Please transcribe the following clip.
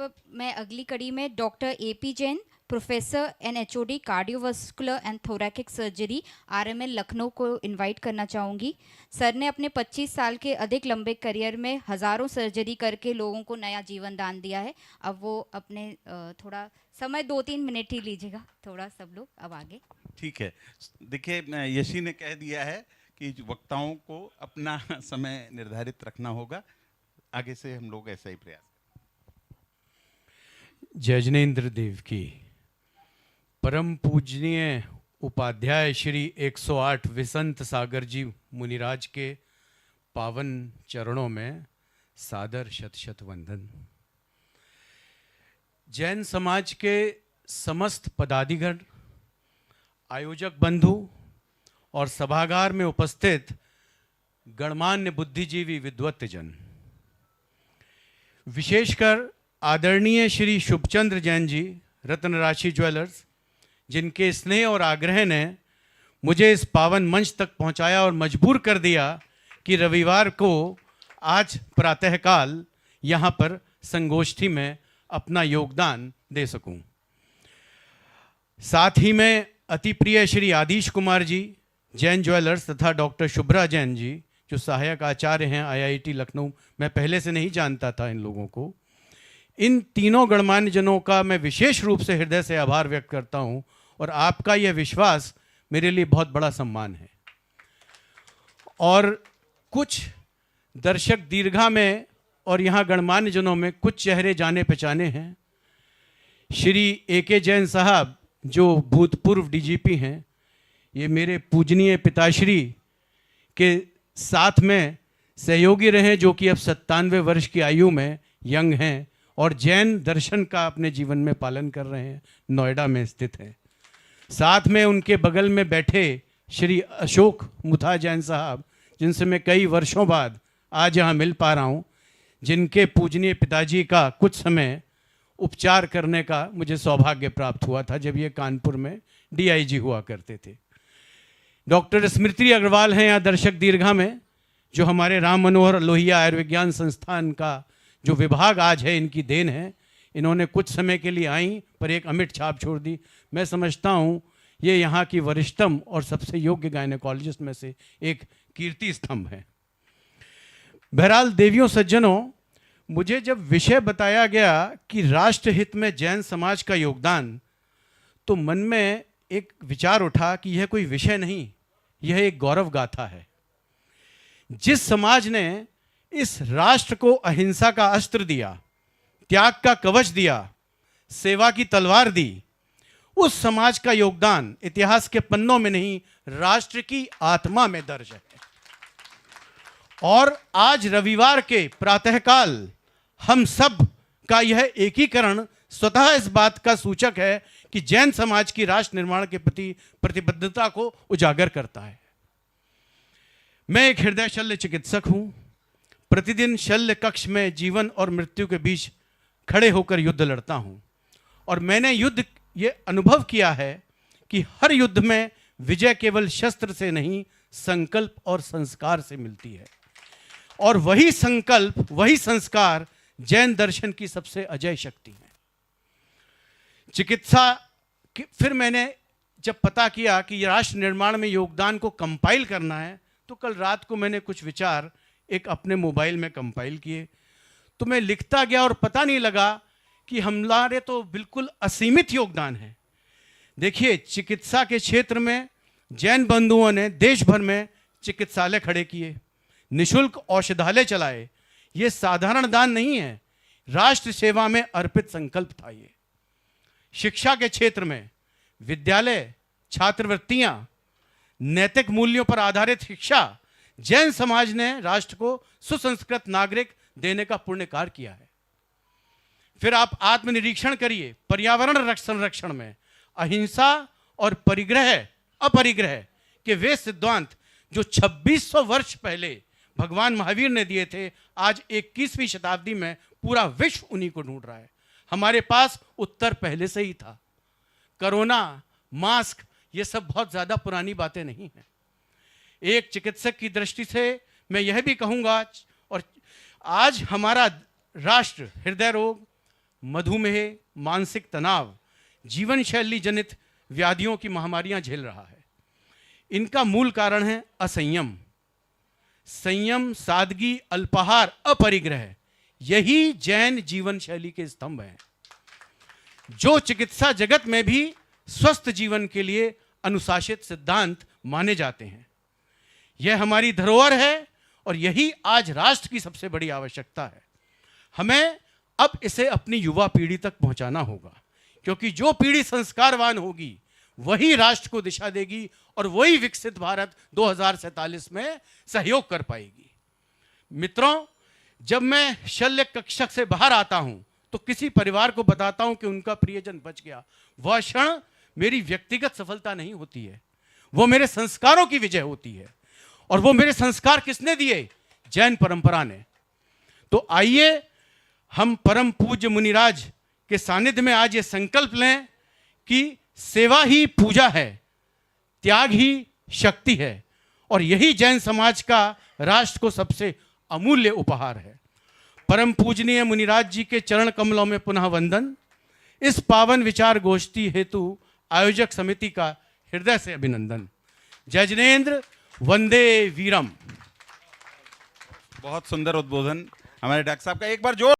अब मैं अगली कड़ी में doctor AP Jain, professor and HOD cardiovascular and thoracic surgery RML Lucknow को इनवाइट करना चाहूँगी। सर ने अपने 25 साल के अधिक लंबे करियर में हज़ारों सर्जरी करके लोगों को नया जीवन दान दिया है। अब वो अपने थोड़ा समय 2-3 मिनट ही लीजिएगा, थोड़ा सब लोग अब आगे। ठीक है, देखिए यशी ने कह दिया है कि वक्ताओं को अपना समय निर्धारित रखना होगा। आगे से हम लोग ऐसा ही प्रयास। जय जिनेन्द्र देव की। परम पूजनीय उपाध्याय श्री 108 विसंत सागर जी मुनिराज के पावन चरणों में सादर शत शत वंदन। जैन समाज के समस्त पदाधिगण, आयोजक बंधु और सभागार में उपस्थित गणमान्य बुद्धिजीवी विद्वत्तजन, विशेषकर आदरणीय श्री शुभचंद्र जैन जी, रत्न राशि ज्वेलर्स, जिनके स्नेह और आग्रह ने मुझे इस पावन मंच तक पहुंचाया और मजबूर कर दिया कि रविवार को आज प्रातःकाल यहाँ पर संगोष्ठी में अपना योगदान दे सकूं। साथ ही में अति प्रिय श्री आदिश कुमार जी, जैन ज्वेलर्स, तथा डॉक्टर शुभ्रा जैन जी, जो सहायक आचार्य हैं IIT लखनऊ। मैं पहले से नहीं जानता था इन लोगों को। इन तीनों गणमान्य जनों का मैं विशेष रूप से हृदय से आभार व्यक्त करता हूं और आपका यह विश्वास मेरे लिए बहुत बड़ा सम्मान है। और कुछ दर्शक दीर्घा में और यहाँ गणमान्य जनों में कुछ चेहरे जाने पहचाने हैं। श्री AK जैन साहब, जो भूतपूर्व DGP हैं, ये मेरे पूजनीय पिताश्री के साथ में सहयोगी रहे, जो कि अब 97 वर्ष की आयु में यंग हैं और जैन दर्शन का अपने जीवन में पालन कर रहे हैं, नोएडा में स्थित हैं। साथ में उनके बगल में बैठे श्री अशोक मुथा जैन साहब, जिनसे मैं कई वर्षों बाद आज यहाँ मिल पा रहा हूँ, जिनके पूजनीय पिताजी का कुछ समय उपचार करने का मुझे सौभाग्य प्राप्त हुआ था जब ये कानपुर में DIG हुआ करते थे। डॉक्टर स्मृति अग्रवाल हैं यहाँ दर्शक दीर्घा में, जो हमारे राम मनोहर लोहिया आयुर्विज्ञान संस्थान का जो विभाग आज है, इनकी देन है। इन्होंने कुछ समय के लिए आई पर एक अमिट छाप छोड़ दी। मैं समझता हूँ ये यहाँ की वरिष्ठतम और सबसे योग्य गायनेकोलॉजिस्ट में से एक कीर्ति स्तंभ है। बहरहाल देवियों सज्जनों, मुझे जब विषय बताया गया कि राष्ट्रहित में जैन समाज का योगदान, तो मन में एक विचार उठा कि यह कोई विषय नहीं, यह एक गौरव गाथा है। जिस समाज ने इस राष्ट्र को अहिंसा का अस्त्र दिया, त्याग का कवच दिया, सेवा की तलवार दी, उस समाज का योगदान इतिहास के पन्नों में नहीं, राष्ट्र की आत्मा में दर्ज है। और आज रविवार के प्रातःकाल हम सब का यह एकीकरण स्वतः इस बात का सूचक है कि जैन समाज की राष्ट्र निर्माण के प्रति प्रतिबद्धता को उजागर करता है। मैं एक हृदय शल्य चिकित्सक हूं। प्रतिदिन शल्य कक्ष में जीवन और मृत्यु के बीच खड़े होकर युद्ध लड़ता हूं और मैंने ये अनुभव किया है कि हर युद्ध में विजय केवल शस्त्र से नहीं, संकल्प और संस्कार से मिलती है। और वही संकल्प, वही संस्कार जैन दर्शन की सबसे अजय शक्ति है। चिकित्सा फिर मैंने जब पता किया कि राष्ट्र निर्माण में योगदान को कंपाइल करना है, तो कल रात को मैंने कुछ विचार एक अपने मोबाइल में कंपाइल किए। तो मैं लिखता गया और पता नहीं लगा कि हमारे तो बिल्कुल असीमित योगदान है। देखिए, चिकित्सा के क्षेत्र में जैन बंधुओं ने देश भर में चिकित्सालय खड़े किए, निशुल्क औषधालय चलाए। ये साधारण दान नहीं है, राष्ट्र सेवा में अर्पित संकल्प था ये। शिक्षा के क्षेत्र में विद्यालय, छात्रवृत्तियां, नैतिक मूल्यों पर आधारित शिक्षा, जैन समाज ने राष्ट्र को सुसंस्कृत नागरिक देने का पुण्य कार्य किया है। फिर आप आत्मनिरीक्षण करिए, पर्यावरण संरक्षण में अहिंसा और अपरिग्रह के वे सिद्धांत जो 2600 वर्ष पहले भगवान महावीर ने दिए थे, आज 21वीं शताब्दी में पूरा विश्व उन्हीं को ढूंढ रहा है। हमारे पास उत्तर पहले से ही था। कोरोना, मास्क, ये सब बहुत ज्यादा पुरानी बातें नहीं हैं। एक चिकित्सक की दृष्टि से मैं यह भी कहूंगा, और आज हमारा राष्ट्र हृदय रोग, मधुमेह, मानसिक तनाव, जीवन शैली जनित व्याधियों की महामारियां झेल रहा है। इनका मूल कारण है असंयम। संयम, सादगी, अल्पाहार, अपरिग्रह, यही जैन जीवन शैली के स्तंभ हैं, जो चिकित्सा जगत में भी स्वस्थ जीवन के लिए अनुशासित सिद्धांत माने जाते हैं। यह हमारी धरोहर है और यही आज राष्ट्र की सबसे बड़ी आवश्यकता है। हमें अब इसे अपनी युवा पीढ़ी तक पहुंचाना होगा, क्योंकि जो पीढ़ी संस्कारवान होगी वही राष्ट्र को दिशा देगी और वही विकसित भारत 2047 में सहयोग कर पाएगी। मित्रों, जब मैं शल्य कक्षा से बाहर आता हूं तो किसी परिवार को बताता हूं कि उनका प्रियजन बच गया, वह क्षण मेरी व्यक्तिगत सफलता नहीं होती है, वो मेरे संस्कारों की विजय होती है। और वो मेरे संस्कार किसने दिए? जैन परंपरा ने। तो आइए हम परम पूज्य मुनिराज के सानिध्य में आज ये संकल्प लें कि सेवा ही पूजा है, त्याग ही शक्ति है, और यही जैन समाज का राष्ट्र को सबसे अमूल्य उपहार है। परम पूजनीय मुनिराज जी के चरण कमलों में पुनः वंदन। इस पावन विचार गोष्ठी हेतु आयोजक समिति का हृदय से अभिनंदन। जय जिनेन्द्र, वंदे वीरम। बहुत सुंदर उद्बोधन हमारे डॉक्टर साहब का। एक बार जोर